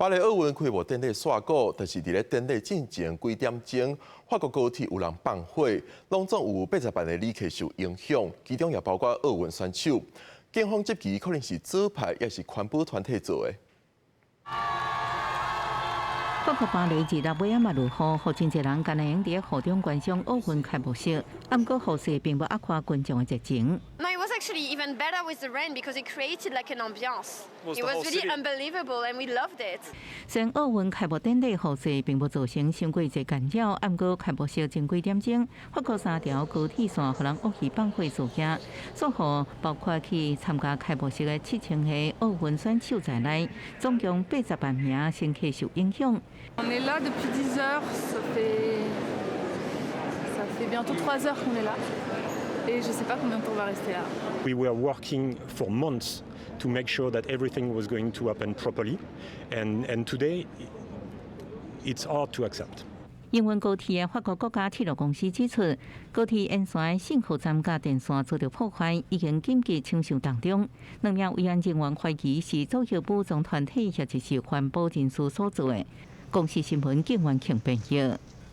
巴黎奥运开幕典礼煞过，就是伫咧典礼进前几点钟，法国高铁有人放火，拢总有80万的旅客受影响，其中也包括奥运选手。警方质疑可能是左派，也是环保团体做的。法国巴黎日落尾仔嘛如雨，好真侪人干那用伫雨中观赏奥运开幕式，不过雨势并无压垮群众的热情。 No, it was actually even better with the rain because it created like an ambiance. It was really unbelievable and we loved it. 虽然奥运开幕典礼雨势并无造成伤过侪干扰，不过开幕式前几点钟，法国3条高铁线互人恶意放火事件，所幸包括去参加开幕式的7000个奥运选手在内，总共80万名乘客受影响。 On est là depuis 10 heures, ça fait bientôt 3 heures qu'on est là. Et je ne sais pas combien de temps on va rester là. We were working for months to make sure that everything was going to happen properly. And today, it's hard to accept. 营运高铁的法国国家铁路公司指出，高铁沿线信号站甲电线遭到破坏，已经紧急清修当中。2名维安人员怀疑是组织武装团体或者是环保人士所做的。公司新闻警员请编译。